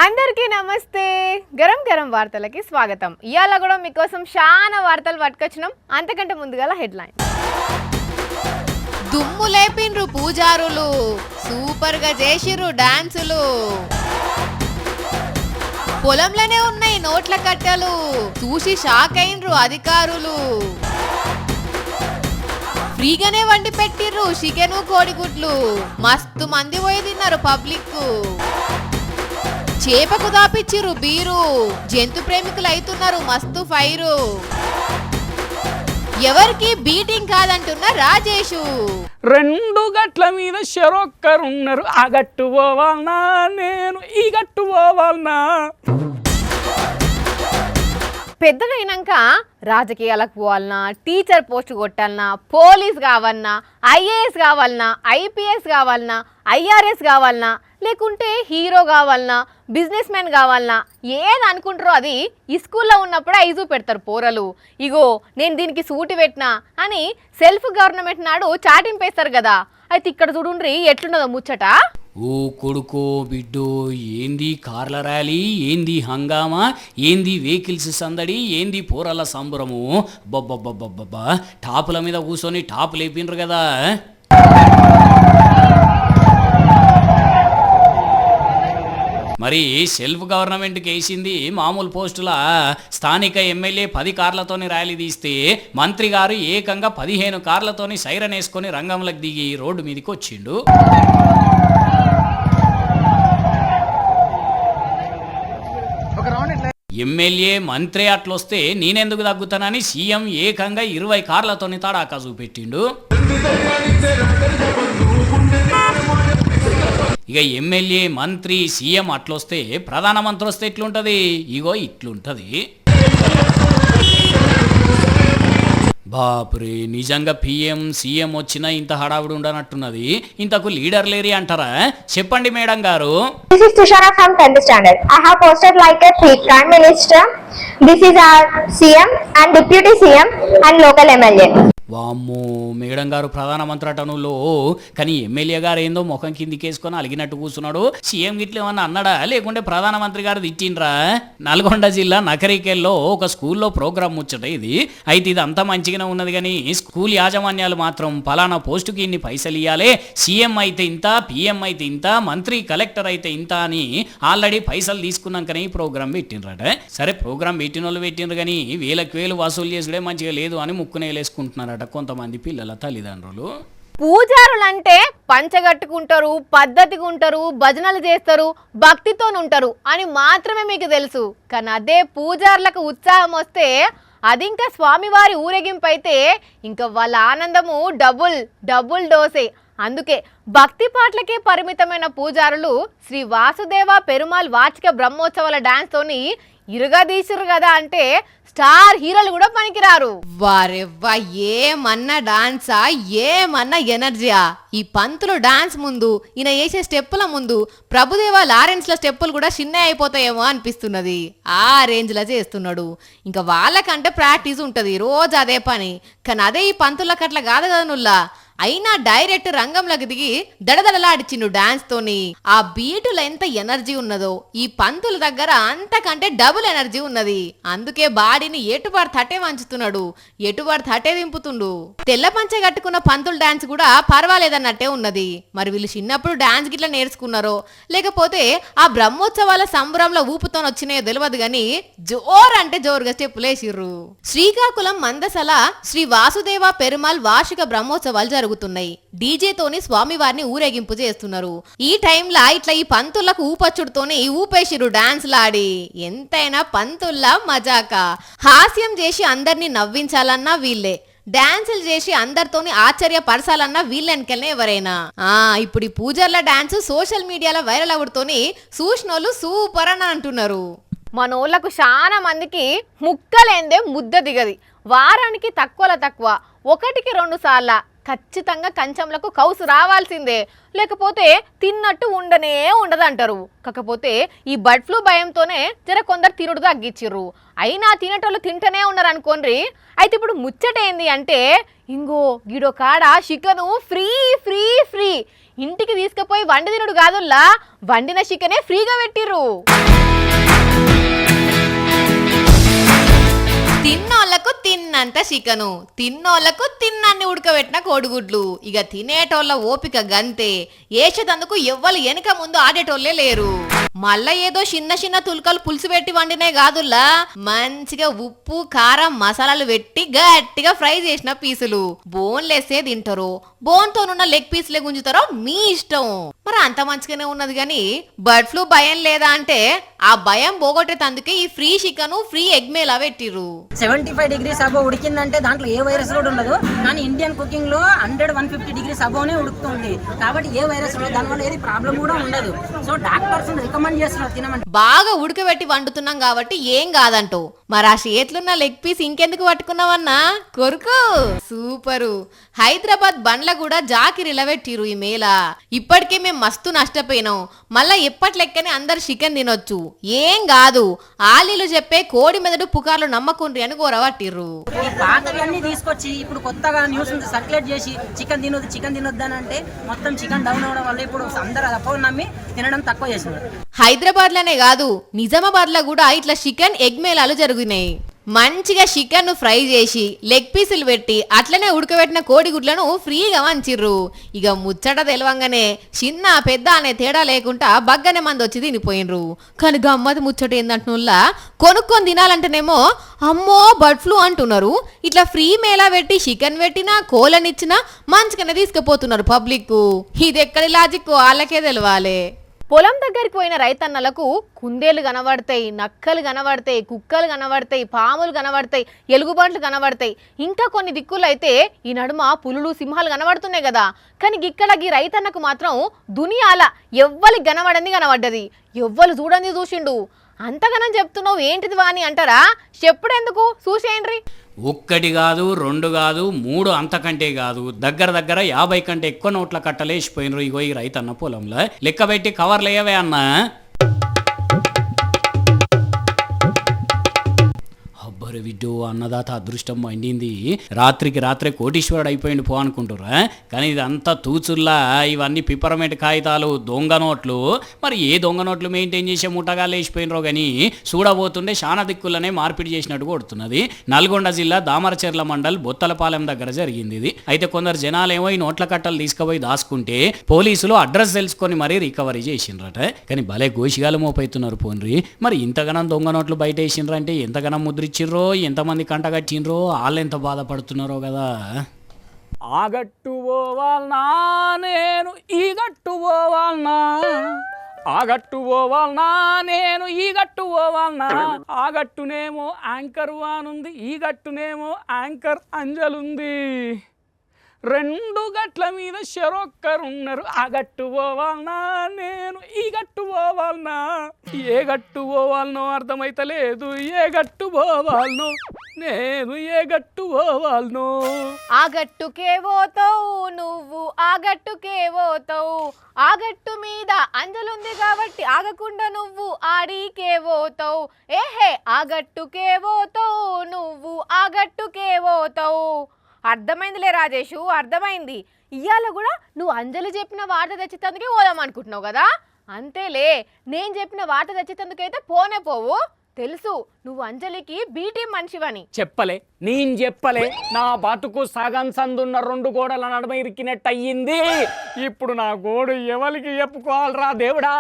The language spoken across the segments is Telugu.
అందరికీ నమస్తే. గరం గరం వార్తలకి స్వాగతం. ఇయాల కూడా మీకోసం చాలా వార్తలు పట్టుకొచ్చినాం. అంతకంటే ముందుగా హెడ్లైన్. దుమ్ము లేపిండ్రు పూజారులు, సూపర్ గా చేసిర్రు డాన్సులు. పొలంలోనే ఉన్నాయి నోట్ల కట్టలు, చూసి షాక్ అయినరు అధికారులు. ఫ్రీగానే వండి పెట్టిర్రు చికెను కోడిగుడ్లు, మస్తు మంది పోయి తిన్నారు పబ్లిక్. చేపకు దాపిచ్చిర్రు బీరు, జంతు ప్రేమికులు అవుతున్నారు మస్తు ఫైరు. ఎవరికి బీటింగ్ కాదంటున్న రాజేషు. రెండు గట్ల మీద షరొక్కరున్నారు, ఆ గట్టు పోవాలనా నేను ఈ గట్టు పోవాలనా. పెద్దగైనాక రాజకీయాలకు పోవాలన్నా, టీచర్ పోస్ట్ కొట్టాలన్నా, పోలీస్ కావాలన్నా, ఐఏఎస్ కావాలన్నా, ఐపీఎస్ కావాలన్నా, ఐఆర్ఎస్ కావాలన్నా, లేకుంటే హీరో కావాలన్నా, బిజినెస్ మ్యాన్ కావాలన్నా, ఏది అనుకుంటారో అది ఈ స్కూల్లో ఉన్నప్పుడే ఐజు పెడతారు పోరలు. ఇగో నేను దీనికి సూటి పెట్టినా అని సెల్ఫ్ గవర్నమెంట్ నాడు చాటింపేస్తారు కదా. అయితే ఇక్కడ చూడుండ్రి ఎట్లున్నదో ముచ్చట. ఓ కొడుకో బిడ్డో, ఏంది కార్ల ర్యాలీ, ఏంది హంగామా, ఏంది వెహికల్స్ సందడి, ఏంది పోరల సంబరము. బొబ్బబ్బబ్బబ్బబ్బా, టాపుల మీద కూర్చొని టాపు లేపిండ్రు కదా. మరి సెల్ఫ్ గవర్నమెంట్కి వేసింది మామూలు పోస్టుల. స్థానిక ఎమ్మెల్యే 10 కార్లతోని ర్యాలీ తీస్తే మంత్రి గారు ఏకంగా 15 కార్లతోని సైరన్ వేసుకొని రంగంలోకి దిగి రోడ్డు మీదకి వచ్చిండు. ఎమ్మెల్యే మంత్రి అట్లొస్తే నేనెందుకు తగ్గుతానని సీఎం ఏకంగా 20 కార్లతోని తడాకా చూపెట్టిండు. ఇక ఎమ్మెల్యే మంత్రి సీఎం అట్లొస్తే ప్రధానమంత్రి వస్తే ఎట్లుంటది, ఇగో ఇట్లుంటది. బాపురే, నిజంగా పిఎం సీఎం వచ్చినా ఇంత హడావుడి ఉండనట్టున్నది. ఇంతకు లీడర్ లేరి అంటారా? చెప్పండి మేడం గారు. This is Tushara from 10th standard. I have posted like a Prime Minister. This is our CM and Deputy CM and local MLA. వామ్మో, మేడం గారు ప్రధానమంత్రి అటనులో, కానీ ఎమ్మెల్యే గారు ఏందో ముఖం కిందికేసుకొని అలిగినట్టు కూర్చున్నాడు. సీఎం గిట్ల ఏమన్నా అన్నాడా, లేకుంటే ప్రధానమంత్రి గారు తిట్టిండ్రా? నల్గొండ జిల్లా నకరికెల్లో ఒక స్కూల్లో ప్రోగ్రామ్ ముచ్చట ఇది. అయితే ఇది అంతా మంచిగానే ఉన్నది, కానీ స్కూల్ యాజమాన్యాలు మాత్రం పలానా పోస్టుకి ఇన్ని పైసలు ఇవ్వాలి, సీఎం అయితే ఇంత, పిఎం అయితే ఇంత, మంత్రి కలెక్టర్ అయితే ఇంత అని ఆల్రెడీ పైసలు తీసుకున్నాకనే ఈ ప్రోగ్రామ్ పెట్టిండ్రట. సరే, ప్రోగ్రామ్ పెట్టిన వాళ్ళు పెట్టిండ్రు, కానీ వేలకు వేలు వసూలు చేసుడే మంచిగా లేదు అని ముక్కునేలేసుకుంటున్నారట కొంతమంది పిల్లల తల్లిదండ్రులు. పూజారులంటే పంచగట్టుకుంటారు, పద్ధతిగా ఉంటారు, భజనలు చేస్తారు, భక్తితో ఉంటారు అని మాత్రమే మీకు తెలుసు. కానీ అదే పూజారులకు ఉత్సాహం వస్తే, అది ఇంకా స్వామివారి ఊరేగింపు అయితే ఇంకా వాళ్ళ ఆనందము డబుల్ డోసే. అందుకే భక్తి పాటలకే పరిమితమైన పూజారులు శ్రీ వాసుదేవ పెరుమాల్ వార్షిక బ్రహ్మోత్సవాల డాన్స్ తోని ఇరుగదీసిరు కదా అంటే స్టార్ హీరోలు కూడా పనికిరారు. వారెవ్వా, ఏమన్నా డాన్సా, ఏమన్నా ఎనర్జీయా. ఈ పంతులు డాన్స్ ముందు, ఈయన వేసే స్టెప్పుల ముందు ప్రభుదేవ లారెన్స్ ల స్టెప్పులు కూడా చిన్న అయిపోతాయేమో అనిపిస్తున్నది. ఆ రేంజ్ లా చేస్తున్నాడు. ఇంకా వాళ్ళకంటే ప్రాక్టీస్ ఉంటది, రోజు అదే పని. కానీ అదే ఈ పంతులకు అట్లా కాదు కదా నుల్లా. అయినా డైరెక్ట్ రంగంలోకి దిగి దడదడలాడిచిండు డాన్స్ తోని. ఆ బీటులో ఎంత ఎనర్జీ ఉన్నదో ఈ పంతుల దగ్గర అంతకంటే డబుల్ ఎనర్జీ ఉన్నది. అందుకే బాడీని ఎటుబాటు తట్టే వంచుతున్నాడు, ఎటుబాటు తట్టే దింపుతుండు. తెల్ల పంచె కట్టుకున్న పంతుల డాన్స్ కూడా పర్వాలేదన్నట్టే ఉన్నది. మరి వీళ్ళు చిన్నప్పుడు డాన్స్ గిట్లా నేర్చుకున్నారో, లేకపోతే ఆ బ్రహ్మోత్సవాల సంబరంలో ఊపుతో వచ్చినాయో తెలియదు, గాని జోర్ అంటే జోరుగా స్టెప్పులేసిర్రు. శ్రీకాకుళం మందసల శ్రీ వాసుదేవ పెరుమాల్ వార్షిక బ్రహ్మోత్సవాలు జరుగుతున్నాయి. డీజేతోని స్వామివారిని ఊరేగింపు చేస్తున్నారు. ఈ టైంలో ఇట్లా ఈ పంతులకు ఊపచ్చుడుతోని ఊపేసిరు డాన్స్ లాడి. ఎంతైనా పంతుల్లా మజాక. హాస్యం చేసి అందరినీ నవ్వించాలన్నా వీళ్ళే, డాన్సులు చేసి అందరితోని ఆశ్చర్యపరచాలన్నా వీళ్ళెనకెళ్ళనే ఎవరైనా. ఇప్పుడు ఈ పూజర్ల డాన్స్ సోషల్ మీడియాలో వైరల్ అవుడుతోని చూసినోళ్ళు సూపర్ అని అంటున్నారు. మనోళ్ళకు చాలా మందికి ముక్కలేందే ముద్ద దిగది. వారానికి తక్కువ 1-2 సార్ల ఖచ్చితంగా కంచంలకు కౌసు రావాల్సిందే, లేకపోతే తిన్నట్టు ఉండదంటారు. కాకపోతే ఈ బర్డ్ ఫ్లూ భయంతోనే కొందరు తినుడు తగ్గించిర్రు. అయినా తినేటోళ్ళు తింటూనే ఉన్నారు అనుకోండి. అయితే ఇప్పుడు ముచ్చట ఏంది అంటే, ఇంగో గిడో కాడ చికెను ఫ్రీ ఫ్రీ ఫ్రీ ఇంటికి తీసుకుపోయి వండి తినుడు కాదుల్లా, వండిన చికెనే ఫ్రీగా పెట్టిర్రు. తిన్నోళ్లకు తిన్నంత చికెను, తిన్నోళ్లకు తిన్నన్ని ఉడకబెట్టిన కోడిగుడ్లు. ఇక తినేటోళ్ళ ఓపిక గంతే, ఏసేదందుకు ఎవ్వరు వెనక ముందు ఆడేటోళ్లే లేరు. మళ్ళా ఏదో చిన్న చిన్న తులకలు పులుసు పెట్టి వండినే కాదుల్లా, మంచిగా ఉప్పు కారం మసాలాలు పెట్టి గట్టిగా ఫ్రై చేసిన పీసులు. బోన్లేసే తింటారో బోన్తోనున్న లెగ్ పీసులే గుంజుతారో మీ ఇష్టం. మరి అంత మంచిగానే ఉన్నది కానీ బర్డ్ ఫ్లూ భయం లేదా అంటే ఆ భయం పోగొట్టేందుకే ఈ ఫ్రీ చికెన్ ఫ్రీ ఎగ్ మేలా పెట్టిర్రు. 75 degrees అబో ఉడికిందంటే దాంట్లో ఏ వైరస్ కూడా ఉండదు. కానీ ఇండియన్ కుకింగ్ లో 100-150 degrees అబోనే ఉడుకుతుంది కాబట్టి ఏ వైరస్ ఉండదు, దానివల్ల ఏది ప్రాబ్లం కూడా ఉండదు. సో డాక్టర్స్ రికమెండ్ చేస్తున్నారు తినమని. బాగా ఉడకబెట్టి వండుతున్నాం కాబట్టి ఏం కాదంటో. మరి ఆ చేతులున్న లెగ్ పీస్ ఇంకెందుకు పట్టుకున్నావన్నా కొరుకు. సూపరు. హైదరాబాద్ బండ్ల కూడా జాకిరిలా పెట్టిరు ఈ మేళ. ఇప్పటికే మేము మస్తు నష్టపోయినాం, మళ్ళా ఎప్పటి లెక్కనే అందరు చికెన్ తినొచ్చు, ఏం కాదు. ఆలీలు చెప్పే కోడి మెదడు పుకార్లు నమ్మకుండ్రి అని గోరవట్టిర్రు. ఈ పాతవన్నీ తీసుకొచ్చి ఇప్పుడు కొత్తగా న్యూస్ సర్క్యులేట్ చేసి చికెన్ తినొద్దు అని అంటే మొత్తం చికెన్ డౌన్ అవడం వల్ల ఇప్పుడు అందరూ అపోహ నమ్మి తినడం తక్కువ చేస్తున్నారు. హైదరాబాద్ లోనే కాదు నిజామాబాద్ లో కూడా ఇట్లా చికెన్ ఎగ్ మేళాలు జరుగుతున్నాయి. మంచిగా చికెన్ ను ఫ్రై చేసి లెగ్ పీసులు పెట్టి అట్లనే ఉడకబెట్టిన కోడిగుడ్లను ఫ్రీగా వంచిర్రు. ఇక ముచ్చట తెలవంగానే చిన్న పెద్ద అనే తేడా లేకుండా బగ్గనే మంది వచ్చి తినిపోయినరు. కానీ గమ్మతి ముచ్చట ఏందంటున్నా, కొనుక్కొని తినాలంటేనేమో అమ్మో బర్డ్ ఫ్లూ అంటున్నారు. ఇట్లా ఫ్రీ మేళా పెట్టి చికెన్ పెట్టినా కోళ్ళనిచ్చినా మంచిగానే తీసుకుపోతున్నారు పబ్లిక్. ఇది ఎక్కడి లాజిక్ వాళ్ళకే తెలవాలి. పొలం దగ్గరికి పోయిన రైతన్నలకు కుందేలు కనబడతాయి, నక్కలు కనబడతాయి, కుక్కలు కనబడతాయి, పాములు కనబడతాయి, ఎలుగుబంట్లు కనబడతాయి, ఇంకా కొన్ని దిక్కులు అయితే ఈ నడుమ పులులు సింహాలు కనబడుతున్నాయి కదా. కానీ ఇక్కడ ఈ రైతన్నకు మాత్రం దునియాల ఎవ్వరికి కనబడింది కనబడ్డది, ఎవ్వరు చూడండి చూసిండు. అంతగానం చెప్తున్నావు ఏంటిది వాని అంటారా? చెప్పుడెందుకు, చూసేయండి. ఒక్కటి కాదు, 2 కాదు, 3 అంతకంటే కాదు, దగ్గర 50 కంటే ఎక్కువ నోట్ల కట్టలేసిపోయినరు. ఇగో ఈ రైతన్న పొలంలో లెక్క పెట్టి కవర్లు వేయవే అన్నా. అబ్బరు విడ్డో అన్నదాత అదృష్టం మండింది, రాత్రే కోటీశ్వరుడు అయిపోయింది పో అనుకుంటురా. కానీ ఇదంతా తూచుల్లా ఇవన్నీ పిపరమెంట్ కాగితాలు, దొంగ నోట్లు. మరి ఏ దొంగ నోట్లు మెయింటైన్ చేసే ముఠగా లేచిపోయినరో కానీ చూడబోతుండే శానా దిక్కులనే మార్పిడి చేసినట్టు కొడుతున్నది. నల్గొండ జిల్లా దామరచెర్ల మండల్ బొత్తలపాలెం దగ్గర జరిగింది ఇది. అయితే కొందరు జనాలేమో ఈ నోట్ల కట్టలు తీసుకుపోయి దాచుకుంటే పోలీసులు అడ్రస్ తెలుసుకొని మరీ రికవరీ చేసిండ్రట. కానీ భలే గోషిగాలు మోపైతున్నారు పోన్రి. మరి ఇంతగానం దొంగ నోట్లు బయట వేసిండ్రంటే ఎంతగానం ముద్రిచ్చిర్రో, ఎంతమంది కంటగట్టిండ్రో, వాళ్ళు ఎంత బాధపడుతున్నారో కదా. ఆ గట్టు పోవాలనా నేను ఈ గట్టు పోవాలనా, ఆ గట్టు పోవాలనా నేను ఈ గట్టు పోవాలనా. ఆ గట్టునేమో యాంకర్ వానుంది, ఈ గట్టునేమో యాంకర్ అంజలుంది. 2 గట్ల మీద షరొక్కరున్నారు. ఆ గట్టు పోవాలనా నేను ఈ గట్టు పోవాలనా. ఏ గట్టు పోవాలనో అర్థమైతలేదు, ఏ గట్టు పోవాలనో నేను ఏ గట్టు పోవాలనో. ఆ గట్టుకే పోతావు నువ్వు, ఆ గట్టుకే పోతావు, ఆ గట్టు మీద అంజలుంది కాబట్టి ఆగకుండా నువ్వు ఆడికే పోతావు. ఏహే ఆ గట్టుకే పోతావు నువ్వు, ఆ గట్టుకే పోతావు. అర్థమైందిలే రాజేషు, అర్థమైంది. ఇవాళ కూడా నువ్వు అంజలి చెప్పిన వార్త తెచ్చేందుకే పోదాం అనుకుంటున్నావు కదా. అంతేలే, నేను చెప్పిన వార్త తెచ్చేందుకైతే పోనే పోవు. తెలుసు నువ్వు అంజలికి బీటీ మనిషివని. చెప్పలే, నేను చెప్పలే. నా బతుకు సగం సందున్న 2 గోడల నడుమ ఇరికినట్టు అయ్యింది. ఇప్పుడు నా గోడు ఎవరికి చెప్పుకోవాలరా దేవుడా.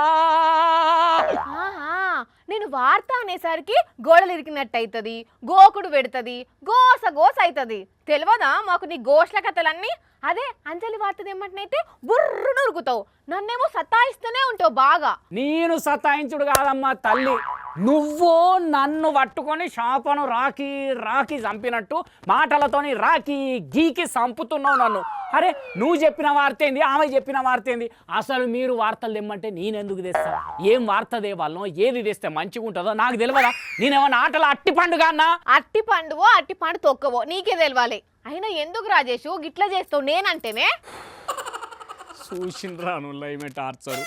నేను వార్త అనేసరికి గోడలు ఇరికినట్టు అవుతుంది, గోకుడు పెడుతుంది, గోస అవుతుంది. తెలియదా మాకు నీ గోష్ల కథలన్నీ? అదే అంజలి వార్త తెమ్మంటనైతే బుర్రును ఉరుకుతావు, నన్నేమో సతాయిస్తూనే ఉంటావు బాగా. నేను సతాయించుడు కాదమ్మా తల్లి, నువ్వు నన్ను పట్టుకొని శాపను రాకి చంపినట్టు మాటలతోని రాకి గీకి చంపుతున్నావు నన్ను. అరే నువ్వు చెప్పిన వార్త ఏంది, ఆమె చెప్పిన వార్త ఏంది? అసలు మీరు వార్తలు తెమ్మంటే నేనెందుకు తెస్తా? ఏం వార్త దేవాలనో, ఏది తెస్తే మంచిగా ఉంటుందో నాకు తెలియదా? నేనేమన్నా ఆటలు అట్టి పండుగ అన్నా? అట్టి పండువో అట్టి పండు తొక్కవో నీకే తెలవాలి. అయినా ఎందుకు రాజేషు గిట్లా చేస్తావు నేనంటేనే? చూసిండ్రా నువ్వు టార్చరు.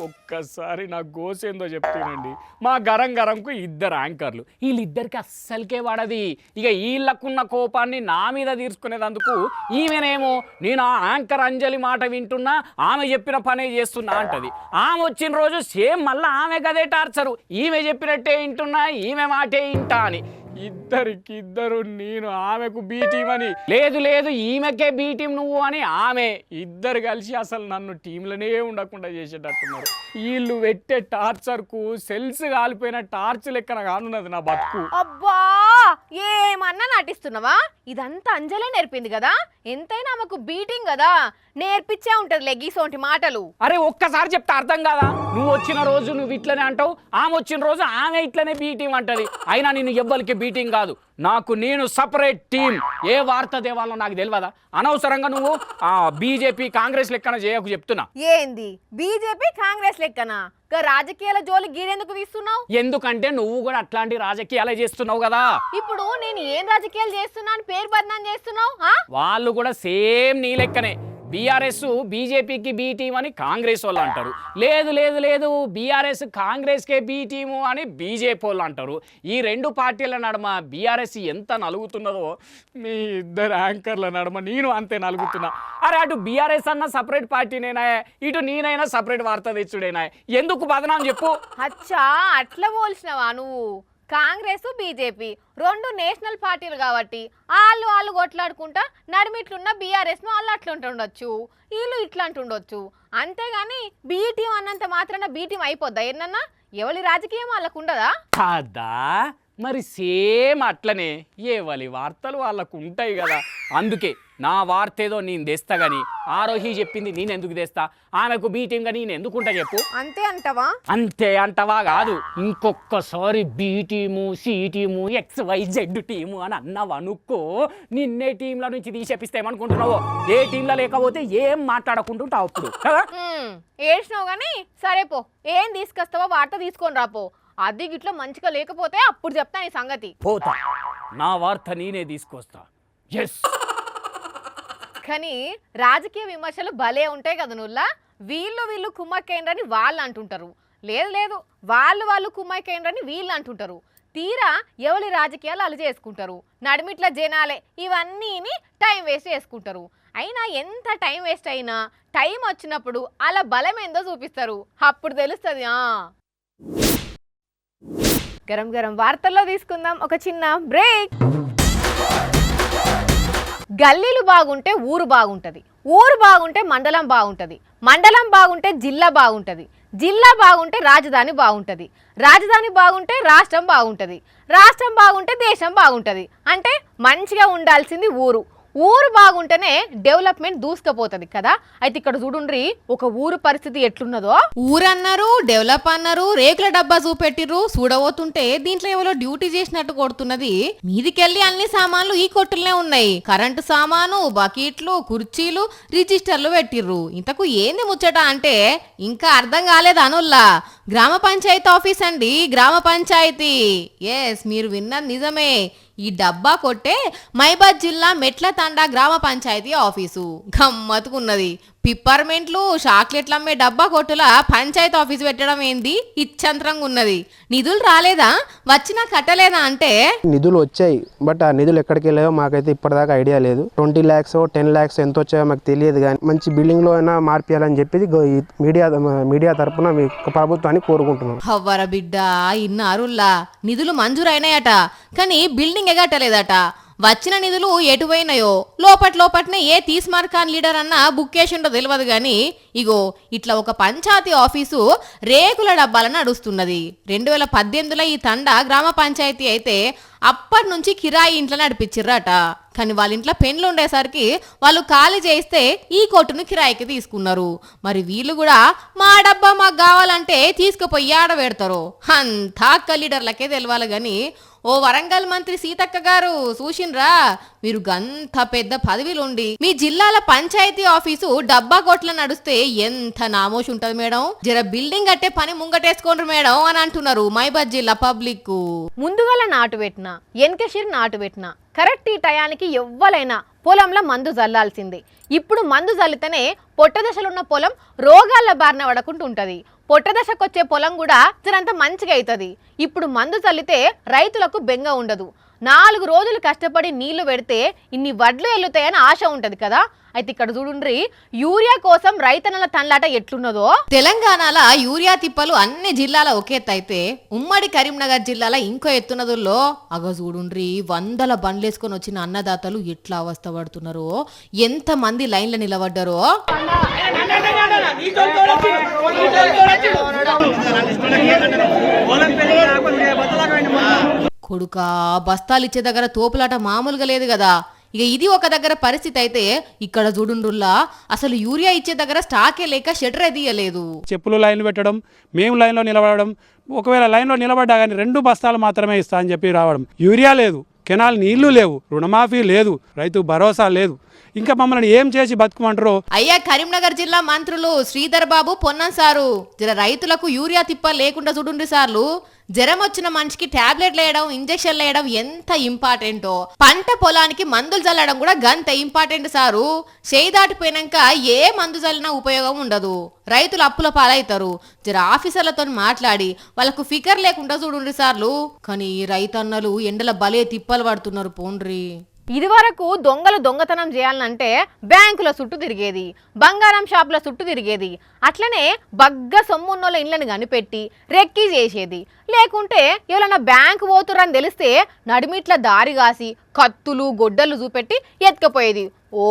ఒక్కసారి నా గోసేందో చెప్తానండి. మా గరంకు 2 యాంకర్లు, వీళ్ళిద్దరికి అస్సలకే పడది. ఇక వీళ్ళకున్న కోపాన్ని నా మీద తీర్చుకునేందుకు ఈమెనేమో నేను ఆ యాంకర్ అంజలి మాట వింటున్నా, ఆమె చెప్పిన పనే చేస్తున్నా అంటది. ఆమె వచ్చిన రోజు సేమ్ మళ్ళీ ఆమె గదే టార్చరు, ఈమె చెప్పినట్టే వింటున్నా, ఈమె మాటే వింటా అని. ఇద్దరు నేను ఆమెకు బీ టీం అని, లేదు ఈమెకే బీ టీం నువ్వు అని ఆమె, ఇద్దరు కలిసి అసలు నన్ను టీంలోనే ఉండకుండా చేసేటట్టున్నారు. వీళ్ళు పెట్టే టార్చర్కు సెల్స్ కాలిపోయిన టార్చ్ లెక్కన కానున్నది నా బతుకు. అబ్బా ఏమన్నా నటిస్తున్నావా? ఇదంతా అంజలే నేర్పింది కదా, ఎంతైనా ఆమెకు బీటింగ్ కదా, నేర్పించే ఉంటది లెగ్గీసోంటి మాటలు. అరే ఒక్కసారి చెప్తే అర్థం కాదా? నువ్వు వచ్చిన రోజు నువ్వు ఇట్లనే అంటావు, ఆమె వచ్చిన రోజు ఆమె ఇట్లనే బీటింగ్ అంటది. అయినా నేను ఎవ్వరికి బీటింగ్ కాదు, నాకు నేను సపరేట్ టీం. ఏ వార్త దేవాలో నాకు తెలియదా? అనవసరంగా నువ్వు బీజేపీ కాంగ్రెస్ లెక్కన చేయకు చెప్తున్నా. ఏంది బీజేపీ కాంగ్రెస్ లెక్కనా? రాజకీయాల జోలి గీరెందుకు తీస్తున్నావు? ఎందుకంటే నువ్వు కూడా అట్లాంటి రాజకీయాలే చేస్తున్నావు కదా. ఇప్పుడు నేను ఏం రాజకీయాలు చేస్తున్నా అని పేరు బదనాం చేస్తున్నావు? వాళ్ళు కూడా సేమ్ నీ లెక్కనే. బీఆర్ఎస్ బీజేపీకి బీ టీం అని కాంగ్రెస్ వాళ్ళు అంటారు, లేదు బీఆర్ఎస్ కాంగ్రెస్కే బీ టీము అని బీజేపీ వాళ్ళు అంటారు. ఈ 2 పార్టీల నడుమ బీఆర్ఎస్ ఎంత నలుగుతున్నదో మీ 2 యాంకర్ల నడుమ నేను అంతే నలుగుతున్నా. అరే అటు బీఆర్ఎస్ అన్న సపరేట్ పార్టీనేనా, ఇటు నేనైనా సపరేట్ వార్త తెచ్చుడేనా, ఎందుకు బదనాం చెప్పు? అచ్చా అట్లా పోల్చినవా నువ్వు? కాంగ్రెస్ బీజేపీ 2 నేషనల్ పార్టీలు కాబట్టి వాళ్ళు కొట్లాడుకుంటా నడిమిట్లున్న బీఆర్ఎస్ను వాళ్ళు అట్లుంటుండొచ్చు, వీళ్ళు ఇట్లా అంటుండొచ్చు. అంతేగాని బీటీం అన్నంత మాత్రాన బీటీం అయిపోద్దా? ఏమన్నా ఎవరి రాజకీయం వాళ్ళకు ఉండదా కదా? మరి సేమ్ అట్లనే ఎవరి వార్తలు వాళ్ళకు ఉంటాయి కదా. అందుకే నా వార్త ఏదో నేను తెస్తా గాని ఆరోహి చెప్పింది నేను ఎందుకు తెస్తా, ఆమెకు బీటీంగా నేను ఎందుకుంటా చెప్పు? అంతే అంటవా? అంతే అంటవా కాదు, ఇంకొకసారి B team, C team, XYZ team అని అన్నావు అనుకో, నిన్నే టీంల నుంచి తీసేపిస్తే ఏమనుకుంటున్నావో? ఏ టీంలో లేకపోతే ఏం మాట్లాడకుంటుంటావు అప్పుడు కదా. ఏడ్చినావు కానీ సరే పో, ఏం తీసుకొస్తావో వార్త తీసుకొని రాపో. అది గిట్లా మంచిగా లేకపోతే అప్పుడు చెప్తా నీ సంగతి. పోతా, నా వార్త నేనే తీసుకొస్తా. ఎస్. కానీ రాజకీయ విమర్శలు భలే ఉంటాయి కదా నువ్వులా. వీళ్ళు కుమ్మక్కైండ్రని వాళ్ళు అంటుంటారు, లేదు వాళ్ళు కుమ్మక్కైండ్రని వీళ్ళు అంటుంటారు. తీరా ఎవరి రాజకీయాలు వాళ్ళు చేసుకుంటారు, నడిమిట్ల జనాలే ఇవన్నీ టైం వేస్ట్ చేసుకుంటారు. అయినా ఎంత టైం వేస్ట్ అయినా టైం వచ్చినప్పుడు అలా బలం ఏందో చూపిస్తారు, అప్పుడు తెలుస్తుంది. గరం వార్తల్లో తీసుకుందాం ఒక చిన్న బ్రేక్. గల్లీలు బాగుంటే ఊరు బాగుంటుంది, ఊరు బాగుంటే మండలం బాగుంటుంది, మండలం బాగుంటే జిల్లా బాగుంటుంది, జిల్లా బాగుంటే రాజధాని బాగుంటుంది, రాజధాని బాగుంటే రాష్ట్రం బాగుంటుంది, రాష్ట్రం బాగుంటే దేశం బాగుంటుంది. అంటే మంచిగా ఉండాల్సింది ఊరు. ఊరు బాగుంటేనే డెవలప్మెంట్ దూసుకుపోతుంది కదా. అయితే ఇక్కడ చూడుండ్రి ఒక ఊరు పరిస్థితి ఎట్లున్నదో. ఊరన్నారు, డెవలప్ అన్నారు, రేకుల డబ్బా చూపెట్టిర్రు. చూడబోతుంటే దీంట్లో ఎవరో డ్యూటీ చేసినట్టు కొడుతున్నది. మీదికెళ్ళి అన్ని సామాన్లు ఈ కొట్టులనే ఉన్నాయి. కరెంటు సామాను, బకెట్లు, కుర్చీలు, రిజిస్టర్లు పెట్టిర్రు. ఇంతకు ఏంది ముచ్చట అంటే ఇంకా అర్థం కాలేదు అనుల్లా. గ్రామ పంచాయతీ ఆఫీస్ అండి, గ్రామ పంచాయతీ. ఎస్, మీరు విన్నది నిజమే. ఈ డబ్బా కొట్టే మైబాద్ జిల్లా మెట్ల తండా గ్రామ పంచాయతీ ఆఫీసు. గమ్మత్తుకున్నది. పిప్పర్మెంట్లు, చాక్లెట్లు అమ్మే డబ్బా కొట్టుల పంచాయతీ ఆఫీసు పెట్టడం ఏంది? ఇచ్చంతరంగా ఉన్నది. నిధులు రాలేదా, వచ్చినా కట్టలేదా అంటే నిధులు వచ్చాయి, బట్ ఆ నిధులు ఎక్కడికి వెళ్ళాయో మాకైతే ఇప్పటిదాకా ఐడియా లేదు. 20 lakhs 10 lakhs ఎంత వచ్చాయో మాకు తెలియదు. కానీ మంచి బిల్డింగ్ లో అయినా మార్పియాలని చెప్పి మీడియా తరపున మీ ప్రభుత్వాన్ని కోరుకుంటున్నాం. హవ్వర బిడ్డ ఇన్నారుల్లా. నిధులు మంజూరైనాయట, కానీ బిల్డింగ్ ఎగట్టలేదట. వచ్చిన నిధులు ఎటువైనాయో లోపట్నే ఏ తీస్మార్కాన్ లీడర్ అన్న బుక్ చేసిండో తెలియదు. కానీ ఇగో ఇట్లా ఒక పంచాయతీ ఆఫీసు రేకుల డబ్బాల నడుస్తున్నది. 2018లో ఈ తండా గ్రామ పంచాయతీ అయితే అప్పటి నుంచి కిరాయి ఇంట్లో నడిపించిర్రట. కానీ వాళ్ళ ఇంట్లో పెండ్లు ఉండేసరికి వాళ్ళు ఖాళీ చేస్తే ఈ కొట్టును కిరాయికి తీసుకున్నారు. మరి వీళ్ళు కూడా మా డబ్బా మాకు కావాలంటే తీసుకుపోయి ఆడబెడతారు. అంతా అక్క లీడర్లకే తెలవాలి. కానీ ఓ వరంగల్ మంత్రి సీతక్క గారు చూసిండ్రా, మీరు గంత పెద్ద పదవిలుండి మీ జిల్లాల పంచాయతీ ఆఫీసు డబ్బా కొట్ల నడుస్తే ఎంత నామోషి ఉంటది మేడం. జర బిల్డింగ్ కట్టే పని ముంగటేసుకోండ్రు మేడం అని అంటున్నారు మైబాద్ జిల్లా పబ్లిక్. ముందుగల నాటు పెట్టినా వెనకషిరి నాటు పెట్టినా కరెక్ట్ ఈ టయానికి ఎవ్వలైనా పొలంలో మందు జల్లాల్సిందే. ఇప్పుడు మందు జల్లితేనే పొట్ట దశలున్న పొలం రోగాల బారిన పడకుండా ఉంటుంది. పొట్టదశకొచ్చే పొలం కూడా జరంత మంచిగా అవుతుంది. ఇప్పుడు మందు చల్లితే రైతులకు బెంగ ఉండదు. 4 రోజులు కష్టపడి నీళ్లు పెడితే ఇన్ని వడ్లు ఎల్లుతాయని ఆశ ఉంటది కదా. అయితే ఇక్కడ చూడుండ్రి యూరియా కోసం రైతన్నల తన్లాట ఎట్లున్నదో. తెలంగాణలో యూరియా తిప్పలు అన్ని జిల్లాల ఒకే అయితే ఉమ్మడి కరీంనగర్ జిల్లాలో ఇంకో ఎత్తున్నదుల్లో అగ చూడుండ్రి 100 బండ్లేసుకొని వచ్చిన అన్నదాతలు ఎట్లా అవస్థ పడుతున్నారో, ఎంత మంది లైన్లో నిలబడ్డారో. కొడుకా బస్తాలు ఇచ్చే దగ్గర తోపులాట మామూలుగా లేదు కదా. ఇక ఇది ఒక దగ్గర పరిస్థితి అయితే ఇక్కడ చూడుండ్రుల్లా అసలు యూరియా ఇచ్చే దగ్గర స్టాకే లేక షెటర్ ఎదియలేదు. చెప్పులు లైన్లు పెట్టడం, మేము లైన్లో నిలబడడం, ఒకవేళ లైన్లో నిలబడ్డా కానీ 2 బస్తాలు మాత్రమే ఇస్తా అని చెప్పి రావడం. యూరియా లేదు, కెనాల్ నీళ్లు లేవు, రుణమాఫీ లేదు, రైతు భరోసా లేదు. ఇంకా మమ్మల్ని ఏం చేసి బతుకుమంటారో. అయ్యా కరీంనగర్ జిల్లా మంత్రులు శ్రీధర్ బాబు పొన్నం సారు జర రైతులకు యూరియా తిప్ప లేకుండా చూడుండ్రి సార్లు. జ్వరం వచ్చిన మనిషికి టాబ్లెట్లు వేయడం, ఇంజక్షన్లు వేయడం ఎంత ఇంపార్టెంటో, పంట పొలానికి మందులు చల్లడం కూడా గంత ఇంపార్టెంట్ సారు. చేయి దాటిపోయినాక ఏ మందు చల్లినా ఉపయోగం ఉండదు, రైతులు అప్పుల పాలవుతారు. జర ఆఫీసర్లతో మాట్లాడి వాళ్ళకు ఫికర్ లేకుండా చూడుండ్రి సార్లు. కానీ రైతన్నలు ఎండల బలే తిప్పలు పడుతున్నారు పోండ్రి. ఇది వరకు దొంగలు దొంగతనం చేయాలంటే బ్యాంకుల చుట్టూ తిరిగేది, బంగారం షాపుల చుట్టూ తిరిగేది, అట్లనే బగ్గ సొమ్మున్నోళ్ళ ఇళ్ళని కనిపెట్టి రెక్కీ చేసేది. లేకుంటే ఎవరైనా బ్యాంకు పోతురని తెలిస్తే నడిమిట్ల దారి కాసి కత్తులు గొడ్డలు చూపెట్టి ఎత్తుకపోయేది. ఓ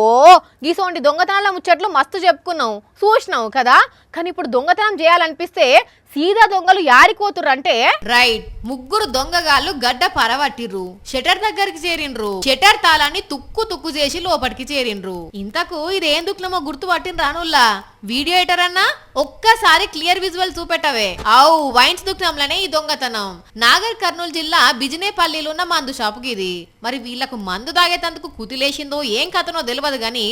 గీసోంటి దొంగతనాల ముచ్చట్లు మస్తు చెప్పుకున్నావు, చూసినావు కదా. కానీ ఇప్పుడు దొంగతనం చేయాలనిపిస్తే సీదా దొంగలు యాడికోతుర్రంటే రైట్, 3 దొంగగాళ్ళు గడ్డ పరవట్టిర్రు, షటర్ దగ్గరికి చేరిండ్రు, షటర్ తాళాన్ని తుక్కు చేసి లోపలికి చేరిండ్రు. ఇంతకు ఇదేం దుఃఖమో గుర్తు పట్టిన రానుల్లా వీడియో ఎటర్ అన్నా ఒక్కసారి క్లియర్ విజువల్ చూపెట్టవే. అవు వైన్స్ దుఃఖంలోనే ఈ దొంగతనం. నాగర్ కర్నూలు జిల్లా బిజినేపల్లిలో ఉన్న మందు షాపుకి ఇది. మరి వీళ్లకు మందు తాగేటందుకు కుతిలేసిందో ఏం కథనో తెలియదు గానీ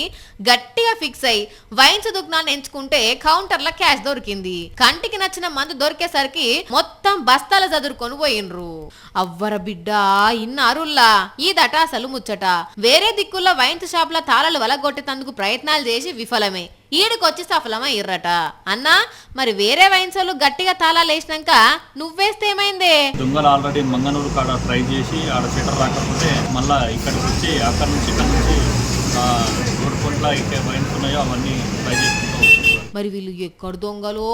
గట్టిగా ఫిక్స్ అయి వైన్స్ దుకాణాన్ని ఎంచుకుంటే కౌంటర్ల క్యాష్ దొరికింది. కంటికి నచ్చిన మందు దొరికేసరికి మొత్తం బస్తాల చదురుకొని పోయిండ్రు. అవ్వర బిడ్డ ఇన్నారుల్లా ఈదట అసలు ముచ్చట. వేరే దిక్కుల్లో వైన్స్ షాపుల తాళాలు వలగొట్టేందుకు ప్రయత్నాలు చేసి విఫలమే, ఈడికొచ్చి సఫలమయ్యర్రట. అన్నా మరి వేరే వైన్సోళ్ళు గట్టిగా తాళాలు వేసినాక నువ్వేస్తే ఏమైందే? దొంగలు ఆల్రెడీ మంగనూరు కాడ ట్రై చేసి ఆడ షటర్ రాకపోతే మళ్ళీ ఇక్కడికి వచ్చి అక్కడ నుంచి రోడ్ పొంట్ల ఇంకా వైన్స్ ఉన్నాయో అవన్నీ ట్రై చేసుకుంటూ. మరి వీళ్ళు ఎక్కడ దొంగలో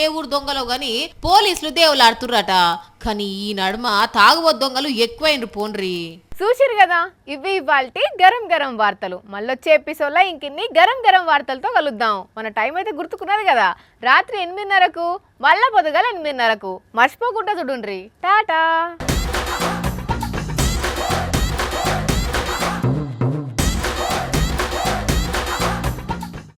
ఏ ఊరు దొంగలో గాని పోలీసులు దేవులాడుతుర్రట. కానీ ఈ నడుమ తాగుబోతు దొంగలు ఎక్కువైండ్రు పోండ్రి. చూసిరు కదా, ఇవి ఇవాల్టి గరం గరం వార్తలు. మళ్ళొచ్చే ఎపిసోడ్లో ఇంకిన్ని గరం గరం వార్తలతో కలుద్దాం. మన టైం అయితే గుర్తుకున్నది కదా, రాత్రి 8:30కు, మళ్ళా పొద్దుగాల 8:30కు. మర్చిపోకుండా చూడుండ్రి. టాటా.